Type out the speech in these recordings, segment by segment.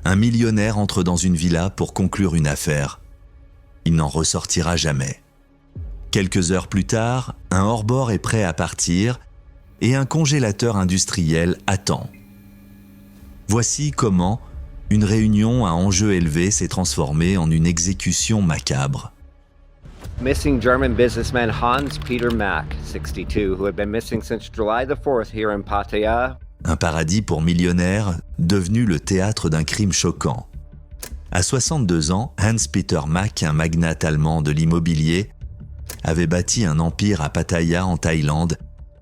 un millionnaire entre dans une villa pour conclure une affaire. Il n'en ressortira jamais. Quelques heures plus tard, un hors-bord est prêt à partir et un congélateur industriel attend. Voici comment une réunion à enjeu élevé s'est transformée en une exécution macabre. Missing German businessman Hans-Peter Mack, 62, who had been missing since July the 4th here in Pattaya. Un paradis pour millionnaires, devenu le théâtre d'un crime choquant. À 62 ans, Hans-Peter Mack, un magnate allemand de l'immobilier, avait bâti un empire à Pattaya en Thaïlande,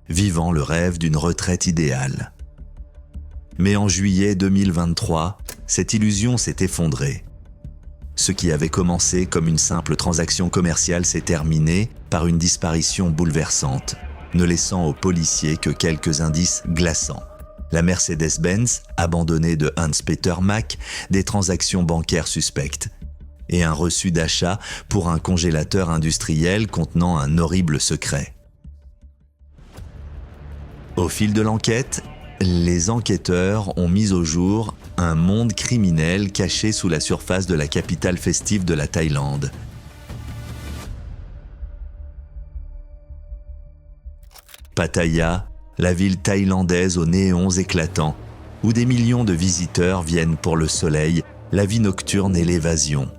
vivant le rêve d'une retraite idéale. Mais en juillet 2023, cette illusion s'est effondrée. Ce qui avait commencé comme une simple transaction commerciale s'est terminé par une disparition bouleversante, ne laissant aux policiers que quelques indices glaçants. La Mercedes-Benz, abandonnée de Hans-Peter Mack, des transactions bancaires suspectes, et un reçu d'achat pour un congélateur industriel contenant un horrible secret. Au fil de l'enquête, les enquêteurs ont mis au jour un monde criminel caché sous la surface de la capitale festive de la Thaïlande. Pattaya, la ville thaïlandaise aux néons éclatants, où des millions de visiteurs viennent pour le soleil, la vie nocturne et l'évasion.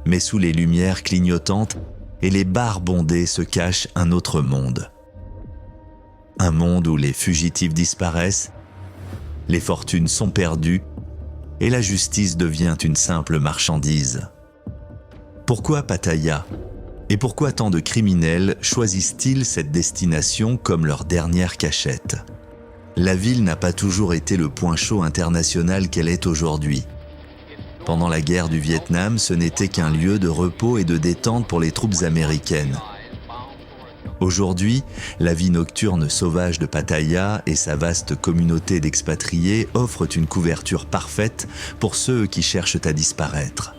Mais sous les lumières clignotantes et les bars bondés se cache un autre monde. Un monde où les fugitifs disparaissent, les fortunes sont perdues et la justice devient une simple marchandise. Pourquoi Pattaya ? Et pourquoi tant de criminels choisissent-ils cette destination comme leur dernière cachette ? La ville n'a pas toujours été le point chaud international qu'elle est aujourd'hui. Pendant la guerre du Vietnam, ce n'était qu'un lieu de repos et de détente pour les troupes américaines. Aujourd'hui, la vie nocturne sauvage de Pattaya et sa vaste communauté d'expatriés offrent une couverture parfaite pour ceux qui cherchent à disparaître.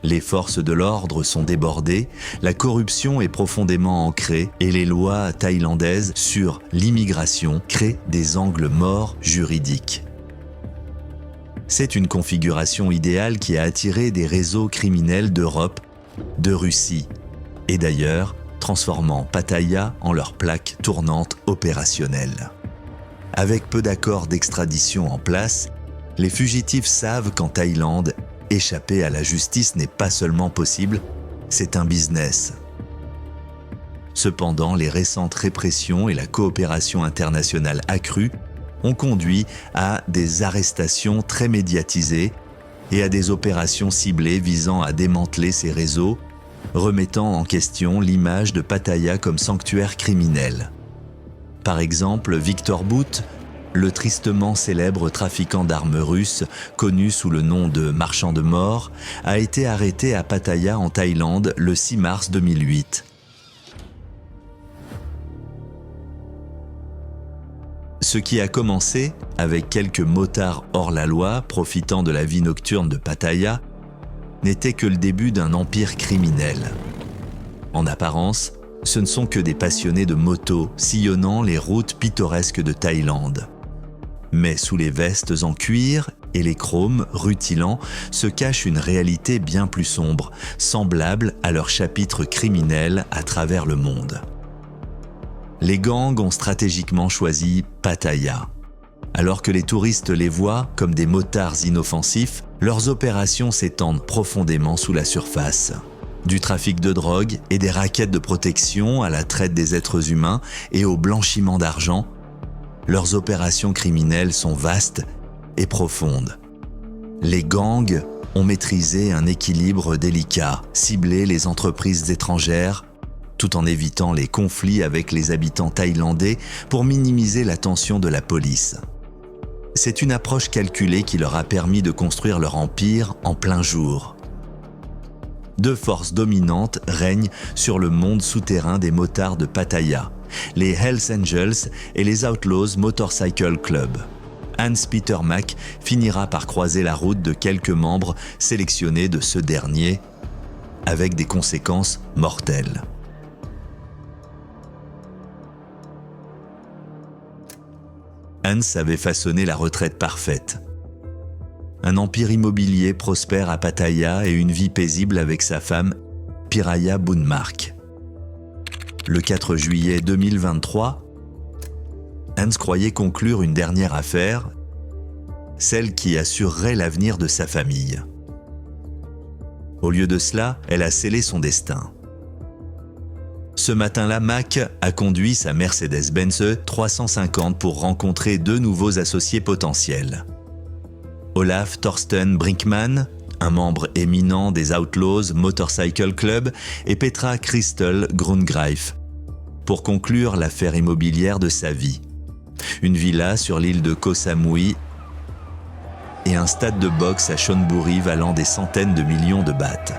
Les forces de l'ordre sont débordées, la corruption est profondément ancrée et les lois thaïlandaises sur l'immigration créent des angles morts juridiques. C'est une configuration idéale qui a attiré des réseaux criminels d'Europe, de Russie et d'ailleurs, transformant Pattaya en leur plaque tournante opérationnelle. Avec peu d'accords d'extradition en place, les fugitifs savent qu'en Thaïlande, échapper à la justice n'est pas seulement possible, c'est un business. Cependant, les récentes répressions et la coopération internationale accrue ont conduit à des arrestations très médiatisées et à des opérations ciblées visant à démanteler ces réseaux, remettant en question l'image de Pattaya comme sanctuaire criminel. Par exemple, Victor Bout, le tristement célèbre trafiquant d'armes russe, connu sous le nom de marchand de mort, a été arrêté à Pattaya en Thaïlande le 6 mars 2008. Ce qui a commencé avec quelques motards hors la loi profitant de la vie nocturne de Pattaya n'était que le début d'un empire criminel. En apparence, ce ne sont que des passionnés de moto sillonnant les routes pittoresques de Thaïlande. Mais sous les vestes en cuir et les chromes rutilants se cache une réalité bien plus sombre, semblable à leur chapitre criminel à travers le monde. Les gangs ont stratégiquement choisi Pattaya. Alors que les touristes les voient comme des motards inoffensifs, leurs opérations s'étendent profondément sous la surface. Du trafic de drogue et des rackets de protection à la traite des êtres humains et au blanchiment d'argent, leurs opérations criminelles sont vastes et profondes. Les gangs ont maîtrisé un équilibre délicat, ciblé les entreprises étrangères, tout en évitant les conflits avec les habitants thaïlandais pour minimiser la tension de la police. C'est une approche calculée qui leur a permis de construire leur empire en plein jour. Deux forces dominantes règnent sur le monde souterrain des motards de Pattaya, les Hells Angels et les Outlaws Motorcycle Club. Hans-Peter Mack finira par croiser la route de quelques membres sélectionnés de ce dernier, avec des conséquences mortelles. Hans avait façonné la retraite parfaite. Un empire immobilier prospère à Pattaya et une vie paisible avec sa femme, Piraya Boonmark. Le 4 juillet 2023, Hans croyait conclure une dernière affaire, celle qui assurerait l'avenir de sa famille. Au lieu de cela, elle a scellé son destin. Ce matin-là, Mac a conduit sa Mercedes-Benz 350 pour rencontrer deux nouveaux associés potentiels. Olaf Thorsten Brinkmann, un membre éminent des Outlaws Motorcycle Club, et Petra Christel Grungreif, pour conclure l'affaire immobilière de sa vie. Une villa sur l'île de Koh Samui et un stade de boxe à Chonburi valant des centaines de millions de bahts.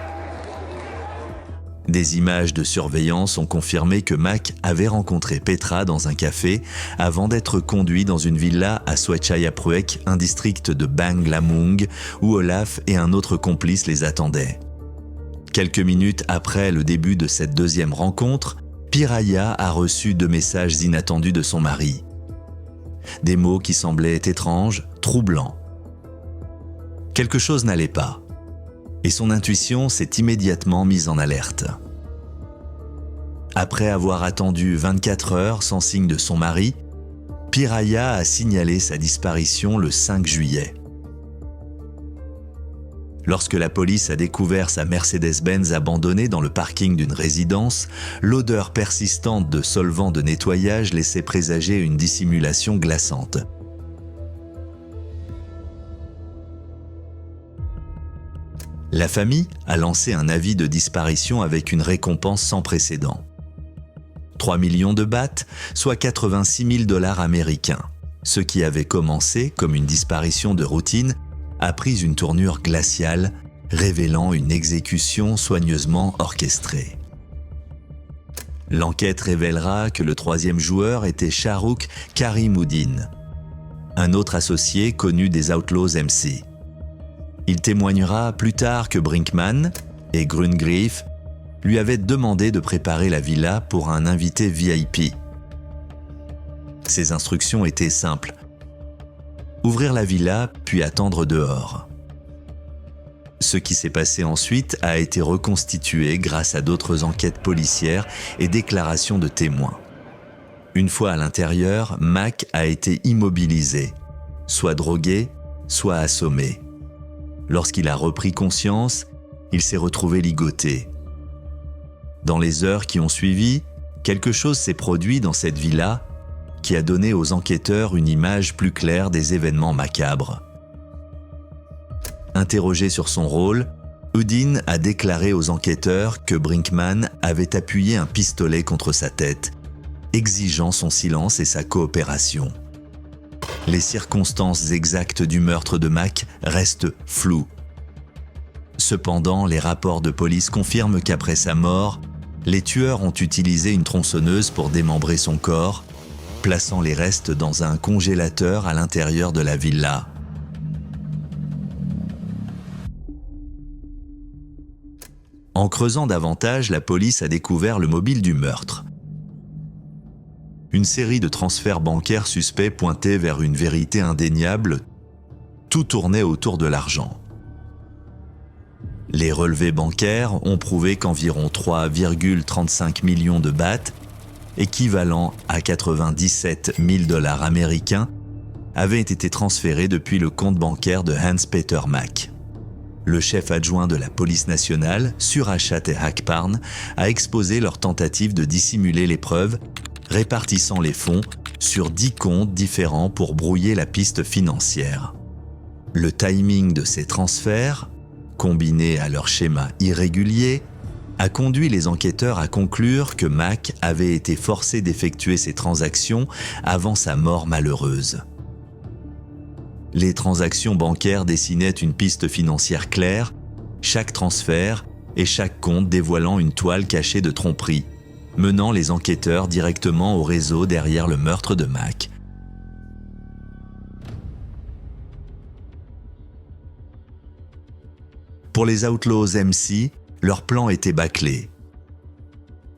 Des images de surveillance ont confirmé que Mac avait rencontré Petra dans un café avant d'être conduit dans une villa à Swetchayapruek, un district de Banglamung, où Olaf et un autre complice les attendaient. Quelques minutes après le début de cette deuxième rencontre, Piraya a reçu deux messages inattendus de son mari. Des mots qui semblaient étranges, troublants. Quelque chose n'allait pas. Et son intuition s'est immédiatement mise en alerte. Après avoir attendu 24 heures sans signe de son mari, Piraya a signalé sa disparition le 5 juillet. Lorsque la police a découvert sa Mercedes-Benz abandonnée dans le parking d'une résidence, l'odeur persistante de solvant de nettoyage laissait présager une dissimulation glaçante. La famille a lancé un avis de disparition avec une récompense sans précédent. 3 millions de bahts, soit 86 000 $ américains. Ce qui avait commencé comme une disparition de routine a pris une tournure glaciale, révélant une exécution soigneusement orchestrée. L'enquête révélera que le troisième joueur était Shahrukh Karimuddin, un autre associé connu des Outlaws MC. Il témoignera plus tard que Brinkmann et Grungreif lui avaient demandé de préparer la villa pour un invité VIP. Ses instructions étaient simples. Ouvrir la villa, puis attendre dehors. Ce qui s'est passé ensuite a été reconstitué grâce à d'autres enquêtes policières et déclarations de témoins. Une fois à l'intérieur, Mac a été immobilisé, soit drogué, soit assommé. Lorsqu'il a repris conscience, il s'est retrouvé ligoté. Dans les heures qui ont suivi, quelque chose s'est produit dans cette villa qui a donné aux enquêteurs une image plus claire des événements macabres. Interrogé sur son rôle, Udin a déclaré aux enquêteurs que Brinkmann avait appuyé un pistolet contre sa tête, exigeant son silence et sa coopération. Les circonstances exactes du meurtre de Mac restent floues. Cependant, les rapports de police confirment qu'après sa mort, les tueurs ont utilisé une tronçonneuse pour démembrer son corps, plaçant les restes dans un congélateur à l'intérieur de la villa. En creusant davantage, la police a découvert le mobile du meurtre. Une série de transferts bancaires suspects pointaient vers une vérité indéniable, tout tournait autour de l'argent. Les relevés bancaires ont prouvé qu'environ 3,35 millions de bahts, équivalent à 97 000 $ américains, avaient été transférés depuis le compte bancaire de Hans-Peter Mac. Le chef adjoint de la police nationale, Surachat et Hakparn, a exposé leur tentative de dissimuler les preuves, répartissant les fonds sur 10 comptes différents pour brouiller la piste financière. Le timing de ces transferts, combiné à leur schéma irrégulier, a conduit les enquêteurs à conclure que Mac avait été forcé d'effectuer ces transactions avant sa mort malheureuse. Les transactions bancaires dessinaient une piste financière claire, chaque transfert et chaque compte dévoilant une toile cachée de tromperie, menant les enquêteurs directement au réseau derrière le meurtre de Mac. Pour les Outlaws MC, leur plan était bâclé.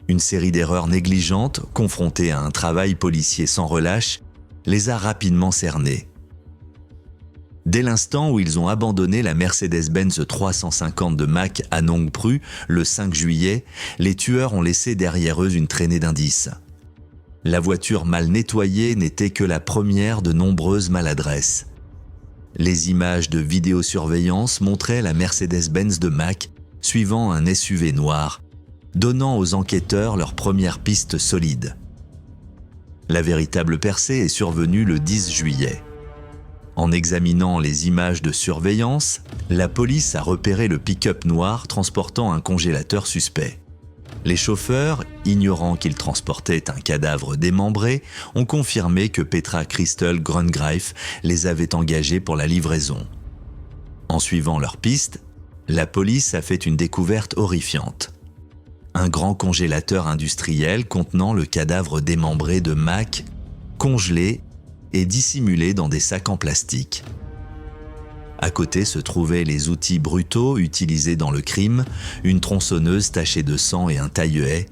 Une série d'erreurs négligentes, confrontées à un travail policier sans relâche, les a rapidement cernés. Dès l'instant où ils ont abandonné la Mercedes-Benz 350 de Mac à Nong Pru, le 5 juillet, les tueurs ont laissé derrière eux une traînée d'indices. La voiture mal nettoyée n'était que la première de nombreuses maladresses. Les images de vidéosurveillance montraient la Mercedes-Benz de Mac suivant un SUV noir, donnant aux enquêteurs leur première piste solide. La véritable percée est survenue le 10 juillet. En examinant les images de surveillance, la police a repéré le pick-up noir transportant un congélateur suspect. Les chauffeurs, ignorant qu'ils transportaient un cadavre démembré, ont confirmé que Petra Christel Grungreif les avait engagés pour la livraison. En suivant leur piste, la police a fait une découverte horrifiante. Un grand congélateur industriel contenant le cadavre démembré de Mac, congelé et dissimulé dans des sacs en plastique. À côté se trouvaient les outils brutaux utilisés dans le crime, une tronçonneuse tachée de sang et un taille-haie,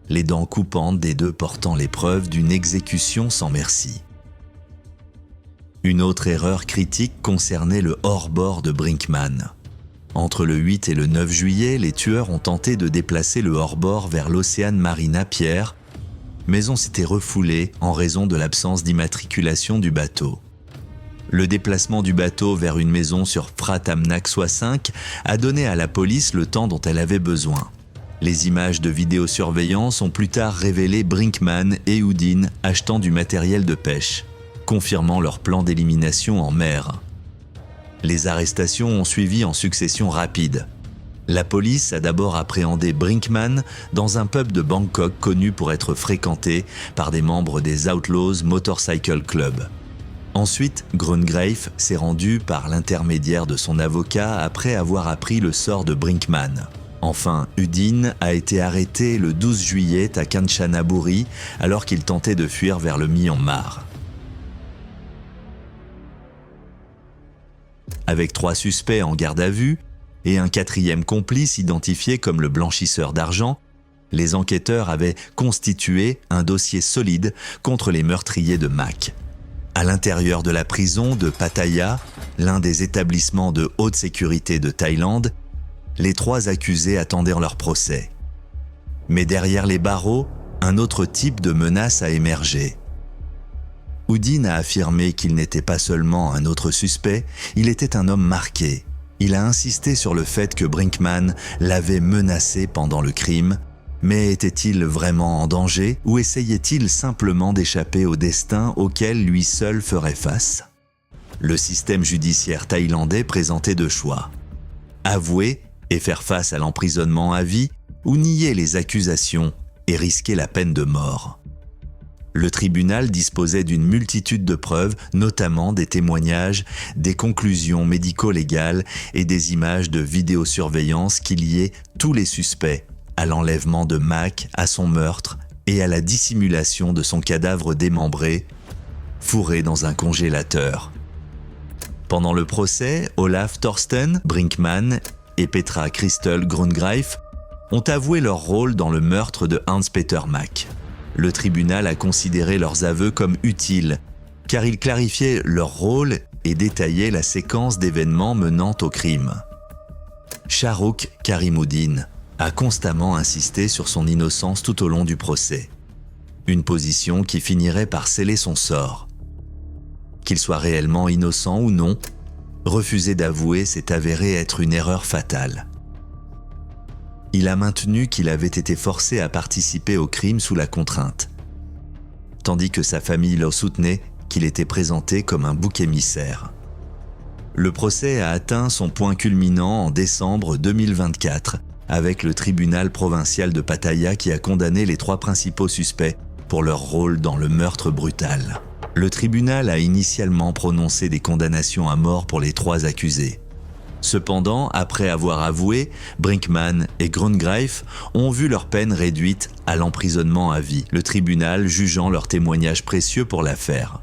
les dents coupantes des deux portant les preuves d'une exécution sans merci. Une autre erreur critique concernait le hors-bord de Brinkman. Entre le 8 et le 9 juillet, les tueurs ont tenté de déplacer le hors-bord vers l'Ocean Marina Pier, mais on s'était refoulé en raison de l'absence d'immatriculation du bateau. Le déplacement du bateau vers une maison sur Fratamnaxua 5 a donné à la police le temps dont elle avait besoin. Les images de vidéosurveillance ont plus tard révélé Brinkman et Houdin achetant du matériel de pêche, confirmant leur plan d'élimination en mer. Les arrestations ont suivi en succession rapide. La police a d'abord appréhendé Brinkman dans un pub de Bangkok connu pour être fréquenté par des membres des Outlaws Motorcycle Club. Ensuite, Grungreif s'est rendu par l'intermédiaire de son avocat après avoir appris le sort de Brinkman. Enfin, Houdin a été arrêté le 12 juillet à Kanchanaburi alors qu'il tentait de fuir vers le Myanmar. Avec 3 suspects en garde à vue, et un 4e complice identifié comme le blanchisseur d'argent, les enquêteurs avaient constitué un dossier solide contre les meurtriers de Mac. À l'intérieur de la prison de Pattaya, l'un des établissements de haute sécurité de Thaïlande, les 3 accusés attendaient leur procès. Mais derrière les barreaux, un autre type de menace a émergé. Houdin a affirmé qu'il n'était pas seulement un autre suspect, il était un homme marqué. Il a insisté sur le fait que Brinkman l'avait menacé pendant le crime, mais était-il vraiment en danger ou essayait-il simplement d'échapper au destin auquel lui seul ferait face ? Le système judiciaire thaïlandais présentait 2 choix. Avouer et faire face à l'emprisonnement à vie ou nier les accusations et risquer la peine de mort. Le tribunal disposait d'une multitude de preuves, notamment des témoignages, des conclusions médico-légales et des images de vidéosurveillance qui liaient tous les suspects à l'enlèvement de Mac, à son meurtre et à la dissimulation de son cadavre démembré, fourré dans un congélateur. Pendant le procès, Olaf Thorsten Brinkman et Petra Christel Grungreif ont avoué leur rôle dans le meurtre de Hans-Peter Mac. Le tribunal a considéré leurs aveux comme utiles, car ils clarifiaient leur rôle et détaillaient la séquence d'événements menant au crime. Shahrukh Karimouddin a constamment insisté sur son innocence tout au long du procès, une position qui finirait par sceller son sort. Qu'il soit réellement innocent ou non, refuser d'avouer s'est avéré être une erreur fatale. Il a maintenu qu'il avait été forcé à participer au crime sous la contrainte, tandis que sa famille le soutenait qu'il était présenté comme un bouc émissaire. Le procès a atteint son point culminant en décembre 2024 avec le tribunal provincial de Pattaya qui a condamné les 3 principaux suspects pour leur rôle dans le meurtre brutal. Le tribunal a initialement prononcé des condamnations à mort pour les 3 accusés. Cependant, après avoir avoué, Brinkman et Grungreif ont vu leur peine réduite à l'emprisonnement à vie, le tribunal jugeant leurs témoignages précieux pour l'affaire.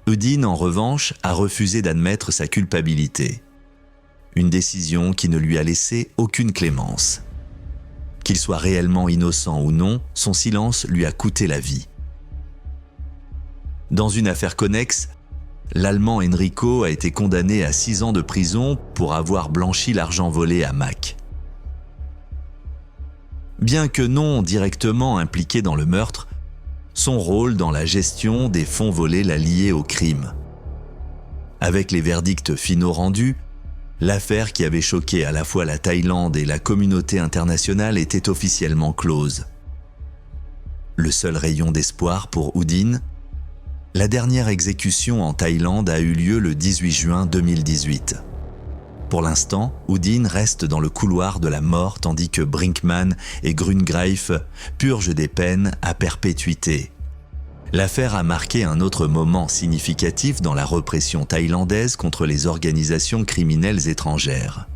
Houdin, en revanche, a refusé d'admettre sa culpabilité. Une décision qui ne lui a laissé aucune clémence. Qu'il soit réellement innocent ou non, son silence lui a coûté la vie. Dans une affaire connexe, l'Allemand Enrico a été condamné à 6 ans de prison pour avoir blanchi l'argent volé à Mac. Bien que non directement impliqué dans le meurtre, son rôle dans la gestion des fonds volés l'a lié au crime. Avec les verdicts finaux rendus, l'affaire qui avait choqué à la fois la Thaïlande et la communauté internationale était officiellement close. Le seul rayon d'espoir pour Houdin, la dernière exécution en Thaïlande a eu lieu le 18 juin 2018. Pour l'instant, Houdin reste dans le couloir de la mort tandis que Brinkman et Grungreif purgent des peines à perpétuité. L'affaire a marqué un autre moment significatif dans la répression thaïlandaise contre les organisations criminelles étrangères.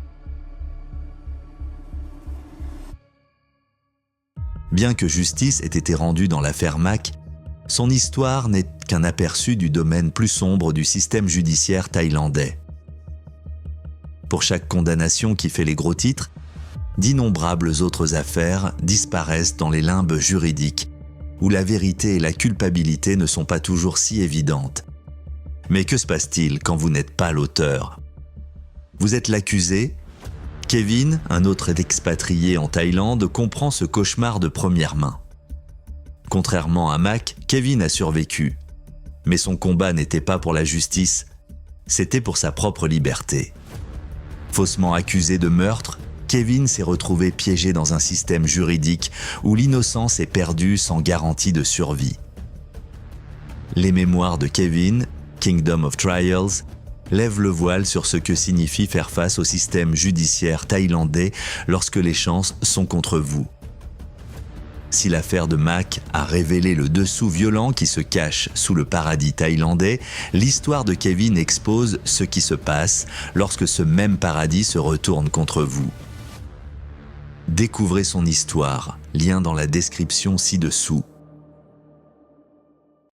Bien que justice ait été rendue dans l'affaire Mac, son histoire n'est qu'un aperçu du domaine plus sombre du système judiciaire thaïlandais. Pour chaque condamnation qui fait les gros titres, d'innombrables autres affaires disparaissent dans les limbes juridiques, où la vérité et la culpabilité ne sont pas toujours si évidentes. Mais que se passe-t-il quand vous n'êtes pas l'auteur ? Vous êtes l'accusé ? Kevin, un autre expatrié en Thaïlande, comprend ce cauchemar de première main. Contrairement à Mac, Kevin a survécu. Mais son combat n'était pas pour la justice, c'était pour sa propre liberté. Faussement accusé de meurtre, Kevin s'est retrouvé piégé dans un système juridique où l'innocence est perdue sans garantie de survie. Les mémoires de Kevin, Kingdom of Trials, lèvent le voile sur ce que signifie faire face au système judiciaire thaïlandais lorsque les chances sont contre vous. Si l'affaire de Mac a révélé le dessous violent qui se cache sous le paradis thaïlandais, l'histoire de Kevin expose ce qui se passe lorsque ce même paradis se retourne contre vous. Découvrez son histoire, lien dans la description ci-dessous.